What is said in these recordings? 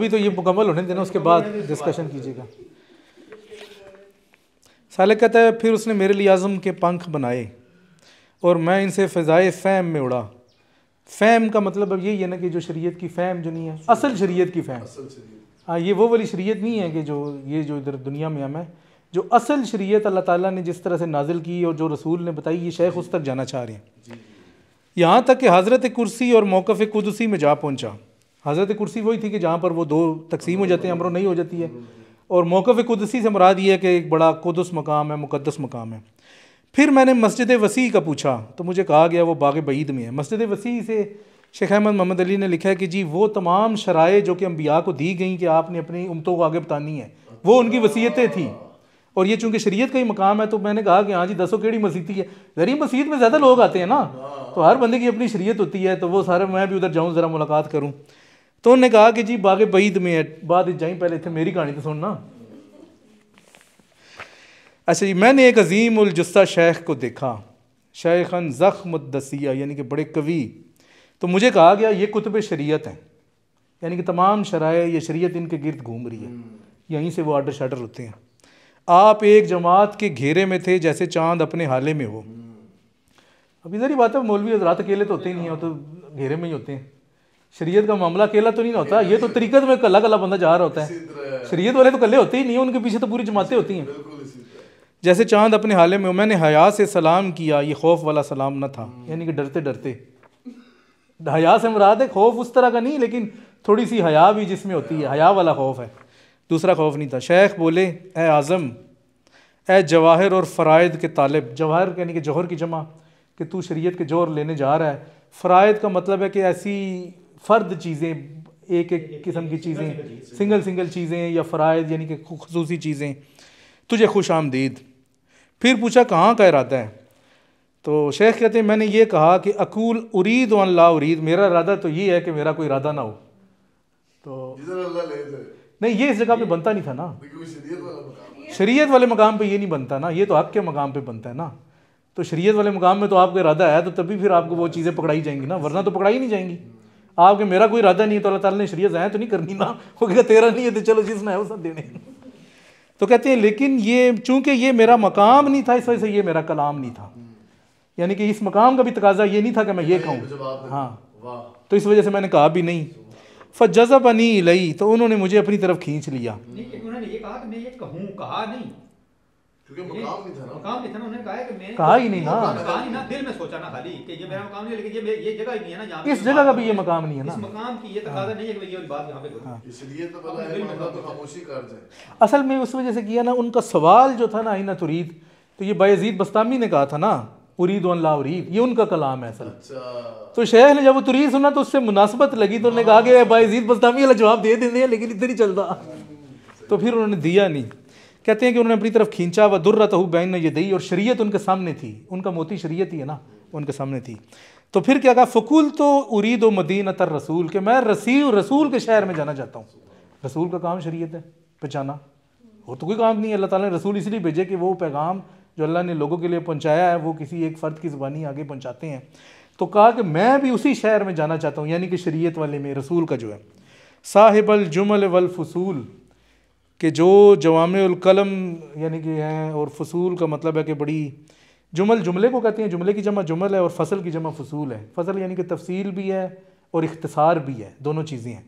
अभी तो ये मुकम्मल होने देना, उसके बाद डिस्कशन कीजिएगा। सालिक कहता है फिर उसने मेरे लिए आज़म के पंख बनाए और मैं इनसे फ़ज़ाए फ़हम में उड़ा। फ़हम का मतलब अब यही है ना कि जो शरीयत की फ़हम जो नहीं है, असल शरीयत की फ़हम, हाँ ये वो वाली शरीयत नहीं है कि जो ये जो इधर दुनिया में हम है, जो असल शरीयत अल्लाह ताला ने जिस तरह से नाजिल की और जो रसूल ने बताई, ये शेख उस तक जाना चाह रहे हैं। यहाँ तक कि हज़रत कुर्सी और मौक़िफ़ कुदसी में जा पहुँचा। हज़रत कुर्सी वही थी कि जहाँ पर वो दो तकसीम हो जाते हैं, अमरो नहीं हो जाती है, और मौक़िफ़ कुदसी से मुराद ये है कि एक बड़ा कुदस मकाम है, मुक़द्दस मकाम है। फिर मैंने मस्जिद वसी का पूछा तो मुझे कहा गया वो बाग़ बईद में है। मस्जिद वसी से शेख अहमद मोहम्मद अली ने लिखा है कि जी वो तमाम शराए जो कि अम्बिया को दी गई कि आपने अपनी उम्मतों को आगे बतानी है, वो उनकी वसीयतें थी। और ये चूँकि शरीयत का ही मकाम है तो मैंने कहा कि हाँ जी दसो केड़ी मसीती है, जरी मसीत में ज़्यादा लोग आते हैं ना, तो हर बंदे की अपनी शरीयत होती है, तो वो सारे मैं भी उधर जाऊँ ज़रा मुलाकात करूँ। तो उन्होंने कहा कि जी बाग़ बईद में है। बाद जाई पहले इतने मेरी कहानी तो सुनना। अच्छा जी, मैंने एक अजीम उल जुस्सा शेख को देखा, शेखन ज़ख्मुद्दसिया यानी कि बड़े कवि। तो मुझे कहा गया ये कुतुब शरीयत हैं, यानी कि तमाम शराए ये शरीयत इनके गिर्द घूम रही है, यहीं से वो आर्डर शार्डर होते हैं। आप एक जमात के घेरे में थे जैसे चांद अपने हाले में हो। अब इधर ही बात है, मौलवी हज़रात अकेले तो होते ही नहीं है, तो घेरे में ही होते हैं। शरीयत का मामला अकेला तो नहीं होता, ये तो तरीक़त में कल्ला कल्ला बंदा जा रहा होता है। शरीयत वाले तो कल्ले होते ही नहीं है, उनके पीछे तो पूरी जमातें होती हैं। जैसे चांद अपने हाले में हो, मैंने हया से सलाम किया, ये खौफ वाला सलाम न था, यानी कि डरते डरते। हया से मुराद है खौफ उस तरह का नहीं, लेकिन थोड़ी सी हया भी जिसमें होती है, हया वाला खौफ है, दूसरा खौफ नहीं था। शेख बोले ए आज़म, ए जवाहिर और फ़राइद के तालिब। जवाहिर यानी कि जौहर की जमा, कि तू शरीयत के जौहर लेने जा रहा है। फ़राइद का मतलब है कि ऐसी फ़र्द चीज़ें, एक एक किस्म की चीज़ें, सिंगल चीज़ें, या फ़राइद यानी कि खुसूसी चीज़ें, तुझे खुश आमदीद। फिर पूछा कहाँ का इरादा है? तो शेख कहते हैं मैंने ये कहा कि अकूल उरीद व ला उरीद, मेरा इरादा तो ये है कि मेरा कोई इरादा ना हो। तो नहीं, ये इस जगह पे बनता नहीं था ना, शरीयत वाले मकाम पे ये नहीं बनता ना, ये तो हक के मकाम पे बनता है ना। तो शरीयत वाले मकाम में तो आपका इरादा है तो तभी फिर आपको वो चीज़ें पकड़ाई जाएंगी ना, वरना तो पकड़ाई नहीं जाएंगी। आपके मेरा कोई इरादा नहीं है तो अल्लाह ताला ने शरीयत ज़ाया तो नहीं करनी ना, वो कहेगा तेरा नहीं है तो चलो जिसने है वो सब देने। तो कहते हैं लेकिन ये चूँकि ये मेरा मकाम नहीं था, इस वजह से ये मेरा कलाम नहीं था, यानी कि इस मकाम का भी तकाजा ये नहीं था कि मैं ये कहूँ, हाँ, तो इस वजह से मैंने कहा भी नहीं। फ़जज़बनी इलैहि, तो उन्होंने मुझे अपनी तरफ खींच लिया। उन्होंने ये कहा कि मैं ये कहूँ, कहा नहीं, क्योंकि मकाम नहीं था ना, उन्होंने कहा कि मैं कहा ही नहीं ना, कहा नहीं ना, दिल में सोचा ना खाली कि ये मेरा मकाम नहीं है, लेकिन ये जगह ही नहीं है ना, यहाँ इस जगह का भी ये मकाम नहीं है ना, इस मकाम की ये तकाजा नहीं है कि ये बात यहाँ पे करूँ, इसलिए तो पता है मामला तो खामोशी कर जाए। असल में उस वजह से किया ना, उनका सवाल जो था ना आइना तुरीद, तो ये बायज़ीद बस्तामी ने कहा था ना उरीद वन ला उरीद, ये उनका कलाम है असल। तो शेख ने जब वो तुरीद सुना तो उससे मुनासबत लगी, तो उन्होंने कहा कि बायज़ीद बस्तामी वाला जवाब दे देंगे, लेकिन इधर ही चलता, तो फिर उन्होंने दिया नहीं। कहते हैं कि उन्होंने अपनी तरफ खींचा, व दुर्रतहु बैन यदैहि, और शरीयत उनके सामने थी, उनका मोती शरीयत ही है ना, उनके सामने थी। तो फिर क्या कहा, फ़कुल तो उरीद मदीनत रसूल, के मैं रसूल के शहर में जाना चाहता हूँ। रसूल का काम शरीयत है पहचाना, और तो कोई काम नहीं है। अल्लाह ताला ने रसूल इसलिए भेजे कि वो पैगाम जो अल्लाह ने लोगों के लिए पहुँचाया है वो किसी एक फ़र्द की ज़ुबानी आगे पहुँचाते हैं। तो कहा कि मैं भी उसी शहर में जाना चाहता हूँ, यानी कि शरीयत वाले में, रसूल का जो है। साहिबल जुमल वल फसूल, कि जो जवामिउल कलम यानी कि हैं, और फसूल का मतलब है कि बड़ी, जुमल जुमले को कहते हैं, जुमले की जमा जुमल है और फसल की जमा फसूल है। फसल यानी कि तफसील भी है और इख्तिसार भी है, दोनों चीज़ें हैं।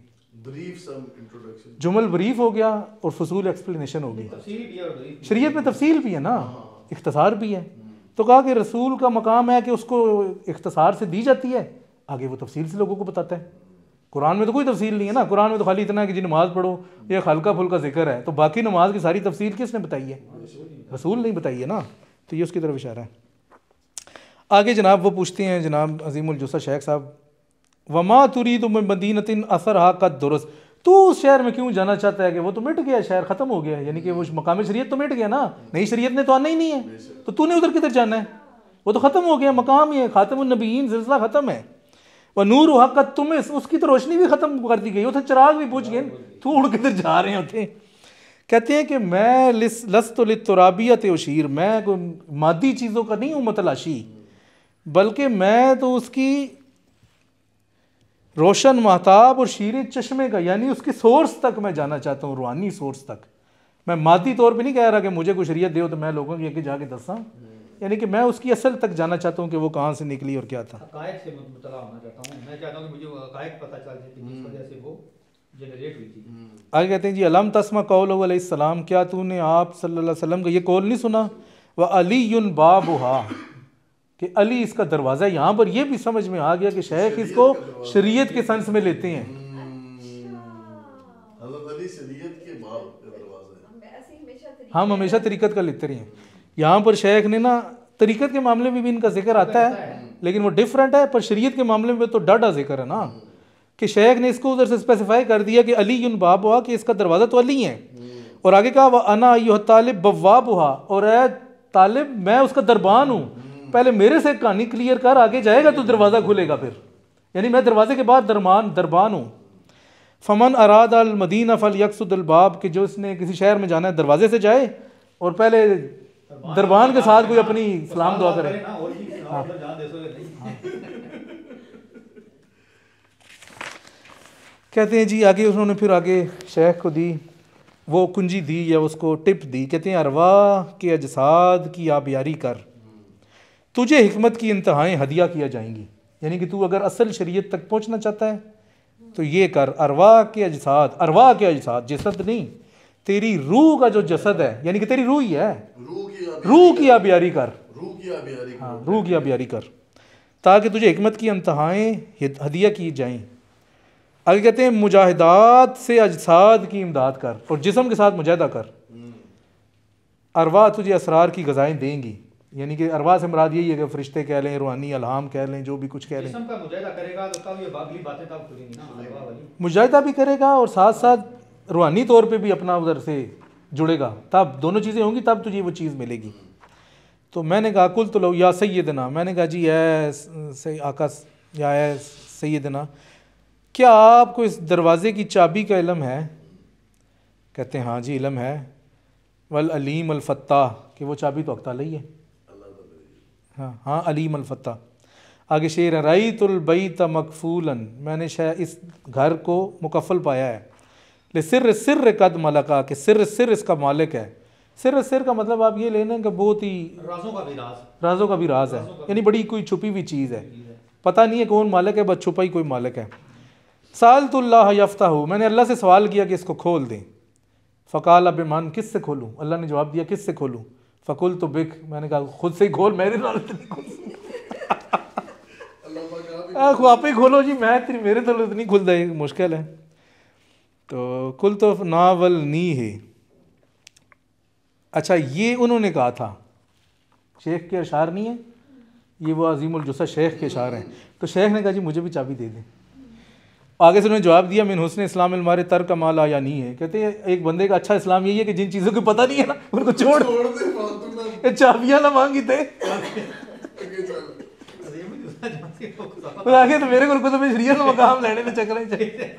जुमल ब्रीफ हो गया और फसूल एक्सप्लेनेशन हो गई। शरीयत में तफसील भी है ना, इख्तिसार भी है। तो कहा कि रसूल का मकाम है कि उसको इख्तिसार से दी जाती है, आगे वो तफसील से लोगों को बताता है। कुरान में तो कोई तफसील नहीं है ना, कुरान में तो खाली इतना है कि जी नमाज़ पढ़ो, ये हल्का फुल्का जिक्र है, तो बाकी नमाज की सारी तफसील किसने बताई है? रसूल नहीं बताई है ना, तो ये उसकी तरफ इशारा है। आगे जनाब वो पूछते हैं, जनाब अजीमुल जुस्सा शेख साहब, वमा तुरीदु मिन मदीनतिन असरहा कद दुरुस, तू उस शहर में क्यों जाना चाहता है कि वो तो मिट गया, शहर ख़त्म हो गया, यानी कि वो मकाम शरीयत तो मिट गया ना, नई शरीयत ने तो आना ही नहीं है, तो तूने उधर किधर जाना है? वो तो ख़त्म हो गया, मकाम ही है, खातमुन नबीयीन सिलसिला ख़त्म है। व नूर हक़ तुम्हें, उसकी तो रोशनी भी ख़त्म कर दी गई, उधर चिराग भी बुझ गए, तू उड़ किधर जा रहे होते। कहते हैं कि मैं लस्तु लित्तुराबियत उशीर, मैं कोई मादी चीज़ों का नहीं हूँ मतलाशी, बल्कि मैं तो उसकी रोशन महताब और शीर चश्मे का, यानी उसकी सोर्स तक मैं जाना चाहता हूँ, रूहानी सोर्स तक। मैं मादी तौर पे नहीं कह रहा कि मुझे कोई शरीयत दे तो मैं लोगों की आगे जाके दसा, यानी कि मैं उसकी असल तक जाना चाहता हूँ कि वो कहाँ से निकली और क्या था। हक़ाइक़ से मुतला होना चाहता हूँ, मैं चाहता हूँ कि मुझे हक़ाइक़ पता चल जाए कि जिस वजह से वो जनरेट हुई थी। आगे कहते हैं जी अलम तस्मा कौलहु अलैहिस्सलाम, क्या तूने आप सल्लल्लाहु अलैहि वसल्लम का ये कौल नहीं सुना, व अलीयुन बाबुहा, कि अली इसका दरवाज़ा। यहाँ पर यह भी समझ में आ गया कि शेख इसको शरीयत के सेंस में लेते हैं। हम हमेशा तरीक़त का लेते रहे हैं। यहाँ पर शेख ने ना तरीक़त के मामले में भी इनका जिक्र आता है, लेकिन वो डिफरेंट है, पर शरीयत के मामले में तो डाढ़ा जिक्र है ना, कि शेख ने इसको उधर से स्पेसिफाई कर दिया कि अली युन बाब हुआ, कि इसका दरवाज़ा तो अली है। और आगे कहा वह अना अय्युह तालिब बवाब हुआ, और ए तालिब मैं उसका दरबान हूँ, पहले मेरे से कहानी क्लियर कर, आगे जाएगा तो दरवाज़ा खुलेगा फिर, यानी मैं दरवाजे के बाद दरबान हूँ। फ़मन अराद अल मदीना फ़ल यकसुदुल बाब, कि जो इसने किसी शहर में जाना है दरवाजे से जाए और पहले दरबान के साथ कोई अपनी सलाम दुआ करे। हाँ। कहते हैं जी आगे उन्होंने फिर आगे शेख को दी वो कुंजी दी या उसको टिप दी, कहते हैं अरवा के अजसाद की आबियारी कर, तुझे हिकमत की इंतहाएं हदिया किया जाएंगी। यानी कि तू अगर असल शरीयत तक पहुंचना चाहता है तो ये कर, अरवा के अजसाद जसद नहीं, तेरी रूह का जो जसद है, यानी कि तेरी रूह ही है, रूह की आबियारी कर, हाँ रूह की आबियारी कर, ताकि तुझे हिकमत की इंतहाएं हदिया की जाएं। आगे कहते हैं मुजाहिदात से अजसाद की इमदाद कर, और जिस्म के साथ मुजाहिदा कर। अरवा तुझे असरार की गज़ाएं देंगी, यानी कि अरवा से मुराद यही है कि फरिश्ते कह लें, रूहानी अलहाम कह लें, जो भी कुछ कह लें। जिस्म का मुजाहिदा करेगा तो तब ये बागली बातें तब खुलेंगी ना, अरवा वाली। मुजाहिदा भी करेगा और साथ साथ रूहानी तौर पे भी अपना उधर से जुड़ेगा, तब दोनों चीज़ें होंगी, तब तुझे वो चीज़ मिलेगी। तो मैंने कहा कुल तो लो या सैयदना, मैंने कहा जी है आका या है सैयदना, क्या आपको इस दरवाज़े की चाबी का इल्म है? कहते हैं हाँ जी इल्म है। वल अलीम अल फत्ताह, कि वो चाबी तो अख्ताला ही है। हाँ अलीम अल फत्ताह। आगे शेर है रईतुल बैत मकफूलन, मैंने शायद इस घर को मुकफ़ल पाया है। ले सिर कद मलका, के सिर इसका मालिक है। सिर का मतलब आप ये लेना कि बहुत ही राज़ों का भी राज है, यानी बड़ी कोई छुपी हुई चीज़ है, पता नहीं है कौन मालिक है, बस छुपा ही कोई मालिक है। सालतुल्लाह यफ्ताहु, मैंने अल्लाह से सवाल किया कि इसको खोल दें। फ़काल अब मान, किस से खोलूँ? अल्लाह ने जवाब दिया किस से खोलूँ? फ़कुल तो बिक, मैंने कहा खुद से ही खोल, मेरे नाल नहीं खोल आप ही खोलो जी, मैं मेरे तो नहीं खुलता, है मुश्किल है। तो कुल तो नावल नी है। अच्छा ये उन्होंने कहा था, शेख के अशार नहीं है ये, वो अजीमुल जुस्सा शेख के अशार हैं। तो शेख ने कहा जी मुझे भी चाबी दे दें। आगे से उन्होंने जवाब दिया मिन हुस्न इस्लाम मारे तर कमाल आया नहीं है। कहते हैं एक बंदे का अच्छा इस्लाम यही है कि जिन चीज़ों को पता नहीं है ना उनको छोड़ दे, चाबियाँ ना मांगी थे आगे तो मेरे को तो शरीयत में मकाम लेने में चक्कर चाहिए।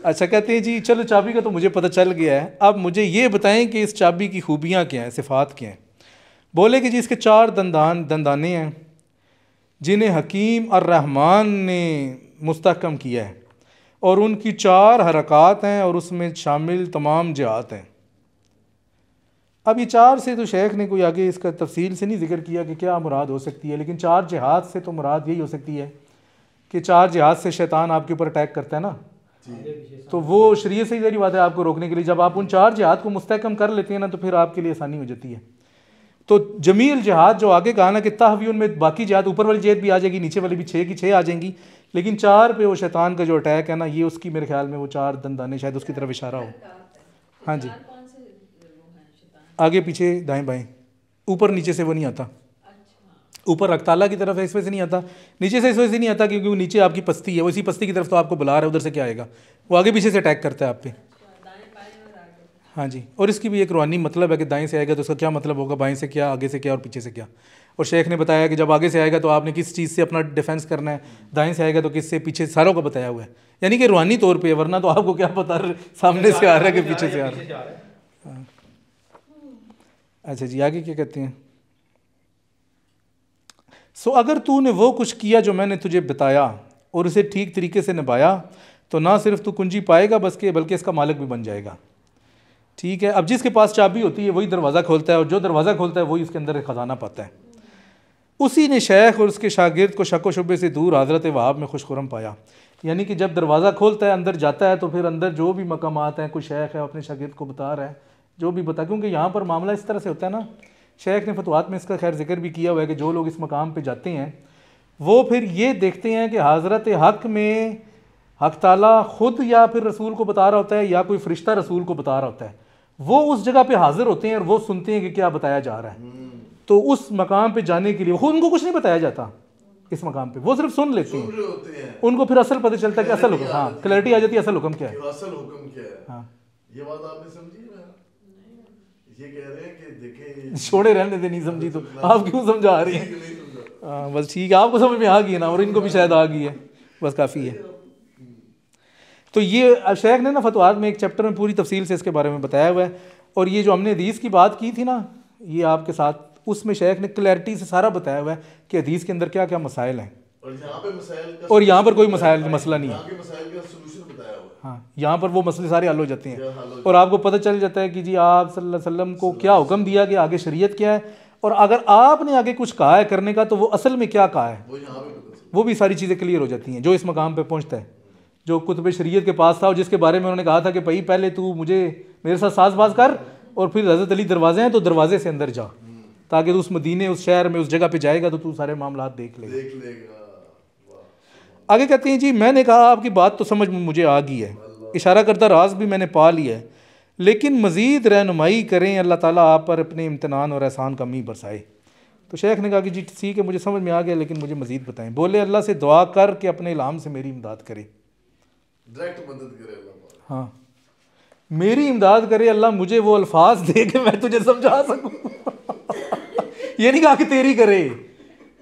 अच्छा कहते हैं जी चलो चाबी का तो मुझे पता चल गया है, अब मुझे ये बताएं कि इस चाबी की खूबियाँ क्या हैं, सिफ़ात क्या हैं। बोले कि जी इसके 4 दंदाने हैं जिन्हें हकीम और रहमान ने मुस्तहकम किया है, और उनकी 4 हरकत हैं और उसमें शामिल तमाम जहात हैं। अब ये 4 से तो शेख ने कोई आगे इसका तफसील से नहीं जिक्र किया कि क्या मुराद हो सकती है, लेकिन 4 जिहाद से तो मुराद यही हो सकती है कि 4 जिहाद से शैतान आपके ऊपर अटैक करता है ना, तो वो शरीयत से ही ज़रूरी बात है आपको रोकने के लिए। जब आप उन 4 जिहाद को मुस्तहकम कर लेते हैं ना तो फिर आपके लिए आसानी हो जाती है। तो जमील जिहाद जो आगे कहा ना कि तहवीन में बाकी जिहाद ऊपर वाली जेद भी आ जाएगी, नीचे वाली भी 6 की 6 आ जाएंगी, लेकिन 4 पे वो शैतान का जो अटैक है ना, ये उसकी मेरे ख्याल में वो 4 दंदाने शायद उसकी तरफ इशारा हो। हाँ जी आगे पीछे दाएं बाएं ऊपर नीचे से वो नहीं आता, ऊपर रक्ताला की तरफ है इस वजह से नहीं आता, नीचे से इस वजह से नहीं आता क्योंकि वो नीचे आपकी पस्ती है, वो इसी पस्ती की तरफ तो आपको बुला रहा है, उधर से क्या आएगा, वो आगे पीछे से अटैक करता है आप पे। हाँ जी, और इसकी भी एक रूहानी मतलब है कि दाएं से आएगा तो उसका क्या मतलब होगा, बाएं से क्या, आगे से क्या और पीछे से क्या। और शेख ने बताया कि जब आगे से आएगा तो आपने किस चीज़ से अपना डिफेंस करना है, दाएं से आएगा तो किस से, पीछे सारों का बताया हुआ है, यानी कि रूहानी तौर पे, वरना तो आपको क्या पता सामने से आ रहा है कि पीछे से आ रहा है। हाँ। अच्छा जी आगे क्या कहते हैं, सो अगर तूने वो कुछ किया जो मैंने तुझे बताया और उसे ठीक तरीके से निभाया तो ना सिर्फ तू कुंजी पाएगा बल्कि इसका मालिक भी बन जाएगा। ठीक है, अब जिसके पास चाबी होती है वही दरवाज़ा खोलता है, और जो दरवाज़ा खोलता है वही उसके अंदर ख़जाना पाता है। उसी ने शेख और उसके शागिर्द को शक व शुबे से दूर हज़रत वहाब में खुशखुरम पाया। यानी कि जब दरवाज़ा खोलता है, अंदर जाता है, तो फिर अंदर जो भी मकामात हैं, कोई शेख है अपने शागिर्द को बता रहा है जो भी बता, क्योंकि यहाँ पर मामला इस तरह से होता है ना, शेख ने फतवात में इसका खैर जिक्र भी किया हुआ है कि जो लोग इस मकाम पे जाते हैं वो फिर ये देखते हैं कि हज़रत हक़ में हक़ ताला ख़ुद या फिर रसूल को बता रहा होता है या कोई फ़रिश्ता रसूल को बता रहा होता है, वो उस जगह पे हाज़िर होते हैं और वो सुनते हैं कि क्या बताया जा रहा है। तो उस मकाम पे जाने के लिए खुद उनको कुछ नहीं बताया जाता, इस मकाम पे वो सिर्फ सुन लेते हैं, उनको फिर असल पता चलता है कि असल हुक्म, हाँ क्लैरिटी आ जाती है असल हुक्म क्या है, असल हुक्म क्या है। हाँ ये बात आपने समझी? ये कह रहे हैं कि देखें, छोड़े रहने दे, नहीं समझी तो आप क्यों समझा रही हैं? हाँ बस ठीक है, आपको समझ में आ गई है ना, और इनको भी शायद आ गई है, बस काफ़ी है। तो ये शेख ने ना फतवात में एक चैप्टर में पूरी तफसील से इसके बारे में बताया हुआ है। और ये जो हमने हदीस की बात की थी ना ये आपके साथ, उसमें शेख ने क्लैरिटी से सारा बताया हुआ है कि हदीस के अंदर क्या क्या मसाइल हैं, और यहाँ पर कोई मसला नहीं है। हाँ, यहाँ पर वो मसले सारे हल हो जाते हैं और आपको पता चल जाता है कि जी आप सल्लल्लाहु अलैहि वसल्लम को क्या हुक्म दिया कि आगे शरीयत क्या है, और अगर आपने आगे कुछ कहा है करने का तो वो असल में क्या कहा है, वो भी सारी चीज़ें क्लियर हो जाती हैं। जो इस मकाम पे पहुँचता है, जो कुतुब शरीयत के पास था और जिसके बारे में उन्होंने कहा था कि भाई पहले तू मेरे साथ साज़बाज़ कर और फिर हज़रत अली दरवाजे हैं तो दरवाजे से अंदर जा, ताकि तू उस मदीने, उस शहर में, उस जगह पे जाएगा तो तू सारे मामला देख लेगा। आगे कहते हैं जी मैंने कहा आपकी बात तो समझ में मुझे आ गई है, इशारा करता राज भी मैंने पा लिया है, लेकिन मज़ीद रहनुमाई करें, अल्लाह ताला आप पर अपने इम्तनान और एहसान का मींह बरसाए। तो शेख ने कहा कि जी ठीक है मुझे समझ में आ गया, लेकिन मुझे मज़ीद बताएं। बोले अल्लाह से दुआ कर कि अपने इल्हाम से मेरी इमदाद करे, डायरेक्ट मदद करे अल्लाह। हाँ, मेरी इमदाद करे अल्लाह, मुझे वो अल्फाज दे के मैं तुझे समझा सकूँ। ये नहीं कहा कि तेरी करे,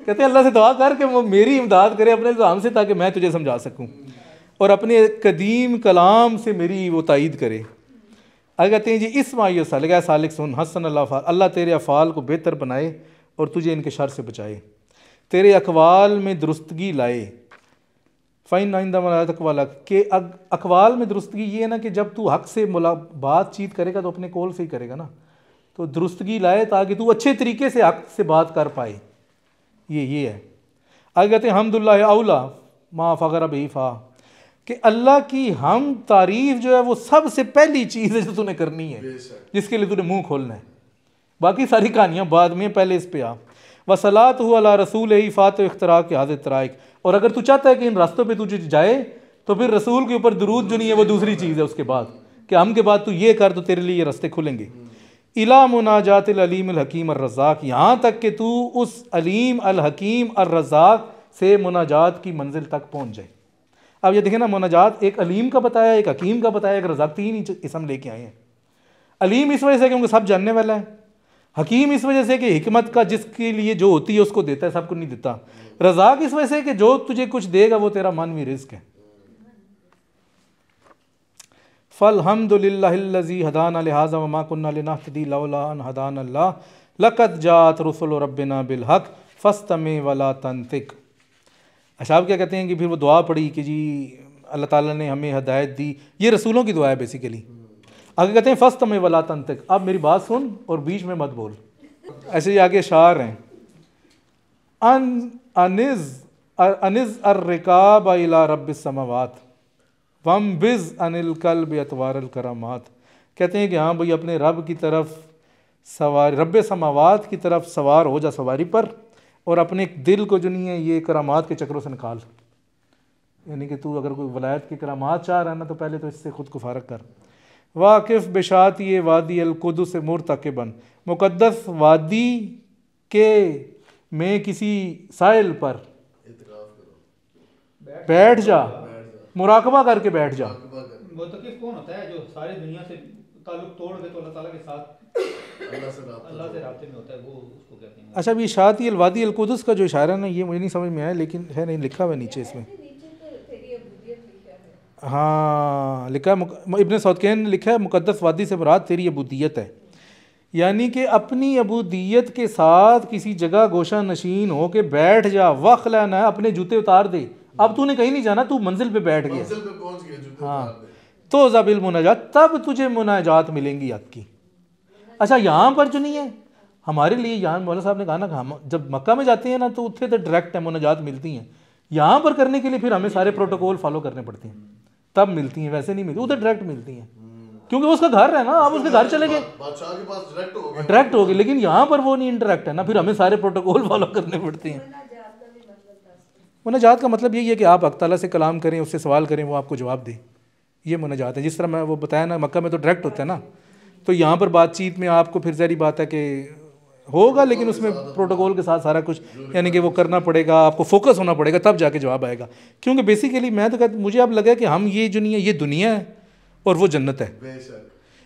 कहते अल्लाह से दुआ कर कि वो मेरी इमदाद करे अपने इल्हाम से, ताकि मैं तुझे समझा सकूँ, और अपने कदीम कलाम से मेरी वो तायीद करे। आगे कहते हैं जी इस्माइल सालिक सुन, हसन अल्लाह तेरे अफ़ाल को बेहतर बनाए और तुझे इनके शर से बचाए, तेरे अकवाल में दुरुस्तगी लाए। फ़ाइन आइंदा मलातक वाला के अकवाल में दुरुस्तगी ये है ना कि जब तू हक़ से बातचीत करेगा तो अपने कौल से ही करेगा ना, तो दुरुस्तगी लाए ताकि तू अच्छे तरीके से हक़ से बात कर पाए, ये है। आगे कहते हैं हम्दुलिल्लाह औला मा फ़ग़र बही फ़ा, कि अल्लाह की हम तारीफ़ जो है वो सबसे पहली चीज़ है जो तूने करनी है, जिसके लिए तूने मुंह खोलना है, बाकी सारी कहानियाँ बाद में, पहले इस पे आ। वसलात अला रसूल ही फ़ात इख्तरा के हाज़िर तराइक, और अगर तू चाहता है कि इन रास्तों पे तुझे जाए तो फिर रसूल के ऊपर दुरूद जो नहीं है वो दूसरी चीज़ है उसके बाद, कि हम के बाद तू ये कर तो तेरे लिए ये रास्ते खुलेंगे। इला मुनाजातिल अलीम अल हकीम अर रज़ाक, यहाँ तक कि तू उस अलीम अल हकीम अर रज़ाक से मुनाजात की मंजिल तक पहुँच जाए। अब ये देखें ना, मुनाजात एक अलीम का बताया, एक हकीम का बताया, एक रज़ाक, तीन ही इसम लेके आए हैं। अलीम इस वजह से क्योंकि सब जानने वाला है, हकीम इस वजह से कि हिकमत का जिसके लिए जो होती है उसको देता है, सबको नहीं देता। रज़ाक इस वजह से कि जो तुझे कुछ देगा वो तेरा मानवी रिज़्क़ है। फ़ल्हम्दुलिल्लाहिल्लज़ी हदाना लिहाज़ा व मा कुन्ना लिनहतदी लौला अन हदाना अल्लाह लक़द जाअत रुसुलु रब्बिना बिल हक़ फ़स्तमी वला तंतिक। अच्छा आप क्या कहते हैं कि फिर वो दुआ पड़ी कि जी अल्लाह ताला ने हमें हदायत दी, ये रसूलों की दुआ है बेसिकली। आगे कहते हैं फ़स्तमी वला तंतिक, अब मेरी बात सुन और बीच में मत बोल। ऐसे ही आगे शार हैं, अनिज़ अर्रिकाब इला रब्बिस समावात वम बिज़ अनिल कल्ब अतवारल करामात। कहते हैं कि हाँ भाई अपने रब की तरफ सवार, रब समावात की तरफ सवार हो जा सवारी पर, और अपने दिल को जो नहीं है ये करामात के चक्रों से निकाल। यानी कि तू अगर कोई वलायत की करामात चाह रहा है ना तो पहले तो इससे ख़ुद को फ़ारग कर। वाकिफ़ बेशात ये वादी अलकुदस मुर्तकिबन, मुक़द्दस वादी के में किसी साइल पर बैठ जा, मुराकबा करके बैठ जा। मुतकिफ कौन होता है? जो सारी दुनिया से ताल्लुक तोड़ दे तो अल्लाह ताला के साथ अल्लाह से राब्ते में होता है, वो उसको कहते हैं। अच्छा, अभी शाती अलवादी अलकुदस का जो इशारा ना ये मुझे नहीं समझ में आया, लेकिन है नहीं लिखा हुआ नीचे इसमें। हाँ लिखा है, इब्न सौदकैन ने लिखा है मुक़द्दस वादी से मुराद तेरी अबूदियत है। यानी कि अपनी अबूदियत के साथ किसी जगह गोशा नशीन हो के बैठ जा, वक्त लेना है, अपने जूते उतार दे। अब तूने कहीं नहीं जाना, तू मंजिल पे बैठ गया, मंजिल पे पहुंच गए, जूते हाँ, उतार दे। तो ज़बिल मुनाजात, तब तुझे मुनाजात मिलेंगी आपकी। अच्छा, यहाँ पर जो नहीं है हमारे लिए, यहाँ मौला साहब ने कहा ना कि हम जब मक्का में जाते हैं ना तो उत्थे तो डायरेक्ट है मुनाजात मिलती हैं। यहाँ पर करने के लिए फिर हमें सारे प्रोटोकॉल फॉलो करने पड़ते हैं, तब मिलती हैं, वैसे नहीं मिलती, उधर डायरेक्ट मिलती हैं क्योंकि वो उसका घर है ना, आप उसके घर चले गए, बादशाह के पास डायरेक्ट हो गए। लेकिन यहाँ पर वो नहीं इंटरेक्ट है ना, फिर हमें सारे प्रोटोकॉल फॉलो करने पड़ते हैं। मुनाजात का मतलब यही है कि आप अल्लाह ताला से कलाम करें, उससे सवाल करें, वो आपको जवाब दे, ये मुनाजात है। जिस तरह मैं वो बताया ना, मक्का में तो डायरेक्ट होता है ना, तो यहाँ पर बातचीत में आपको फिर ज़ाहिर बात है कि होगा, लेकिन उसमें प्रोटोकॉल के साथ सारा कुछ, यानी कि वो करना पड़ेगा, आपको फोकस होना पड़ेगा, तब जाके जवाब आएगा। क्योंकि बेसिकली मैं तो कहता, मुझे अब लगा कि हम ये जो नहीं है, ये दुनिया है और वो जन्नत है।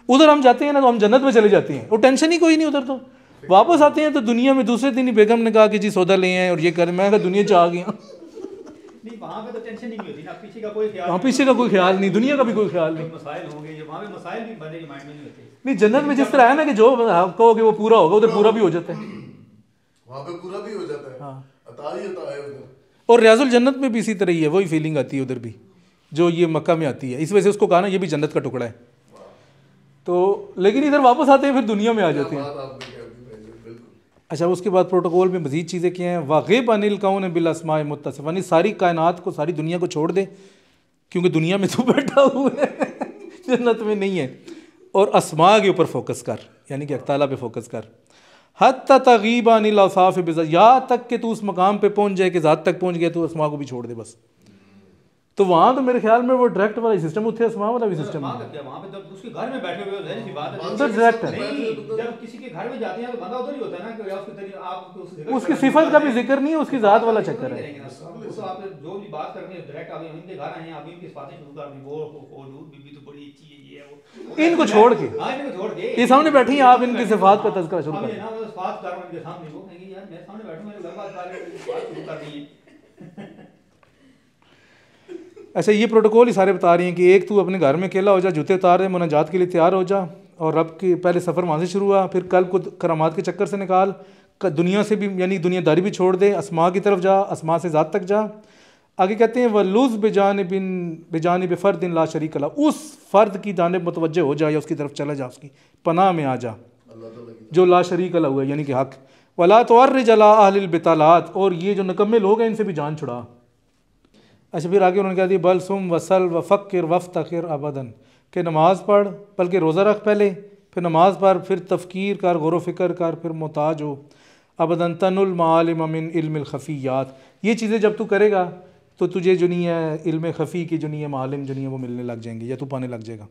उधर हम जाते हैं ना तो हम जन्नत में चले जाते हैं, वो टेंशन ही कोई नहीं उधर। तो वापस आते हैं तो दुनिया में दूसरे दिन ही बेगम ने कहा कि जी सौदा ले आए और ये करें, मैं दुनिया चाह आ गया। नहीं, वहाँ पे तो टेंशन नहीं होती ना, पीछे का कोई ख्याल, हाँ, पीछे का कोई ख्याल नहीं, दुनिया का भी कोई ख्याल नहीं, मसाइल होंगे, वहाँ पे मसाइल भी बंदे के माइंड में नहीं होते। नहीं, जन्नत में जिस तरह है ना कि जो आप कहोगे वो पूरा होगा, उधर पूरा भी हो जाता है, वहाँ पे पूरा भी हो जाता है, हाँ, अता ही अता है उधर। और रियाजुल जन्नत में भी इसी तरह ही है, वही फीलिंग आती है उधर भी जो ये मक्का में आती है। इस वजह से उसको कहा ना ये भी जन्नत का टुकड़ा है। तो लेकिन इधर वापस आते हैं फिर दुनिया में आ जाते हैं। अच्छा, उसके बाद प्रोटोकॉल में मज़ीद चीज़ें क्या हैं, वाग़िब अनिल कौन बिल अस्माए मुत्तसिफ़, यानी सारी कायनात को, सारी दुनिया को छोड़ दे, क्योंकि दुनिया में तो बैठा हुआ है, जन्नत में नहीं है, और अस्मा के ऊपर फोकस कर, यानी कि अल्लाह ताला पे फोकस कर। हत्ता तग़ीब अनिल औसाफ़ बिज़ात, यहाँ तक कि तू उस मकाम पे पहुँच जाए कि ज़ात तक पहुँच गया, तो अस्मा को भी छोड़ दे बस। तो वहाँ तो मेरे ख्याल में वो डायरेक्ट वाला सिस्टम, उत्थे अस्मा वाला भी सिस्टम है, वहाँ पे जब उसके घर में बैठे हुए होते हैं, बात है तो डायरेक्ट है। नहीं, जब किसी के घर में जाते हैं तो बंदा उधर ही होता है ना, कि उसके तरीके आप उसकी सिफत का भी जिक्र नहीं है, उसकी ज़ात वाला चक्कर है। वो तो आप जो भी बात करनी है डायरेक्ट, आप इनके घर आए हैं, आप इनकी बातें शुरू कर दी, वो दूध बीबी तो बड़ी अच्छी है, ये है वो, इनको छोड़ के, हाँ, इनको छोड़ के ये सामने बैठी हैं, आप इनकी सिफात का तज़किरा शुरू कर, ना बस बात कर रहा हूं इनके सामने, वो कहेंगे यार मैं सामने बैठूं, मेरे घर बात कर रहे हैं, बात शुरू कर दी है। अच्छा, ये प्रोटोकॉल ही सारे बता रही हैं कि एक तू अपने घर में अकेला हो जा, जूते उतार दे, मुनाजात के लिए तैयार हो जा, और रब के पहले सफ़र वहाँ से शुरू हुआ, फिर कल को करामात के चक्कर से निकाल, दुनिया से भी यानी दुनियादारी भी छोड़ दे, अस्मा की तरफ जा, अस्मा से ज़ात तक जा। आगे कहते हैं वलूज़ बेजानिब फ़र्दिन ला शरीक ला, उस फ़र्द की जानिब मुतवज्जे हो जा, या उसकी तरफ चला जा, उसकी पनाह में आ जा जो ला शरीक ला हुआ है, यानी कि हक़। वला तुअर्रिज अला अहलिल बितालात, और ये जो निकम्मे लोग हैं इनसे भी जान छुड़ा। अच्छा, फिर आगे उन्होंने कहा दी बल सुम वसल व फ़क्र वफ़्तखिर अबदन, कि नमाज़ पढ़, बल्कि रोज़ा रख पहले, फिर नमाज़ पढ़, फिर तफ़कीर कर, गौर फ़िक्र कर, फिर मोहताज हो, अबदन तनुल मालिम मिन इल्मिल खफ़ियात, ये चीज़ें जब तू करेगा तो तुझे जो नहीं है इल्म खफ़ी की जो नहीं है मालिम जो नहीं है वो मिलने लग जाएंगे, या तू पाने लग जाएगा।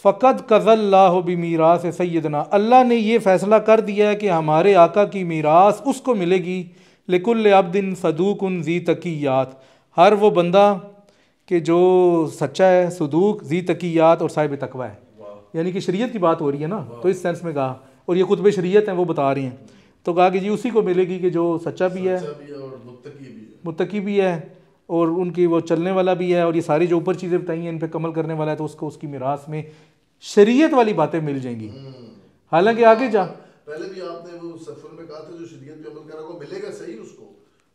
फ़क़द कज़ल्लाहु बिमीरास सय्यदना, अल्लाह ने ये फ़ैसला कर दिया है कि हमारे आका की मीरास उसको मिलेगी, लिकुल्ल अब्दिन सदूकुन ज़ी तक़ियात, हर वो बंदा कि जो सच्चा है, सदूक ज़ी तक़ियात और साहिब तक़वा है, यानी कि शरीयत की बात हो रही है ना, तो इस सेंस में कहा, और ये कुतुब शरीयत हैं वो बता रही हैं, तो कहा कि जी उसी को मिलेगी कि जो सच्चा भी है, मुत्तकी भी है, और उनकी वो चलने वाला भी है, और ये सारी जो ऊपर चीज़ें बताई हैं इन पे कमल करने वाला है, तो उसको उसकी मीरास में शरीयत वाली बातें मिल जाएंगी। हालांकि आगे जा पहले भी आपने वो सफर में कहा था जो शरीयत पे अमल करा वो मिलेगा सही उसको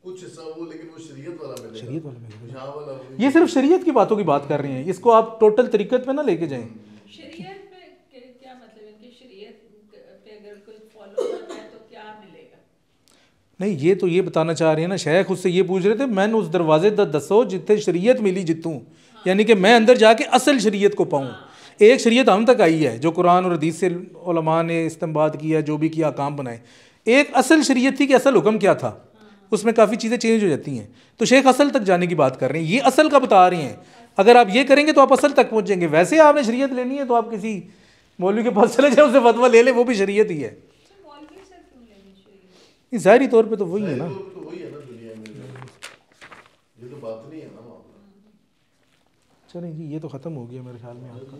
कुछ हिस्सा वो, लेकिन वो शरीयत वाला मिलेगा, शरीयत वाला मिलेगा, यहाँ वाला ये सिर्फ शरीयत की बातों की बात कर रहे हैं, इसको आप टोटल तरीक़त पे ना लेके जाएं। शरीयत पे क्या मतलब, इनकी शरीयत पे अगर कोई फॉलो करता है तो क्या मिलेगा? नहीं, ये तो ये बताना चाह रहे हैं ना, शेख उससे ये पूछ रहे थे, मैंने उस दरवाजे दसो जितने शरीयत मिली जितूँ, यानी कि मैं अंदर जाके असल शरीयत को पाऊँ। एक शरीयत हम तक आई है जो कुरान और हदीस से उलमा ने इस्तेंबात किया, जो भी किया काम बनाए। एक असल शरीयत थी कि असल हुक्म क्या था, उसमें काफ़ी चीज़ें चेंज हो जाती हैं, तो शेख असल तक जाने की बात कर रहे हैं, ये असल का बता रहे हैं, अगर आप ये करेंगे तो आप असल तक पहुँचेंगे। वैसे आपने शरीयत लेनी है तो आप किसी मौलवी के पास चले जाए, उससे फतवा ले लें, वो भी शरीयत ही है। ज़ाहिरी तौर पे तो वही है ना, दुनिया में ये तो बात नहीं है ना। चलें जी, ये तो ख़त्म हो गया मेरे ख्याल में आपका।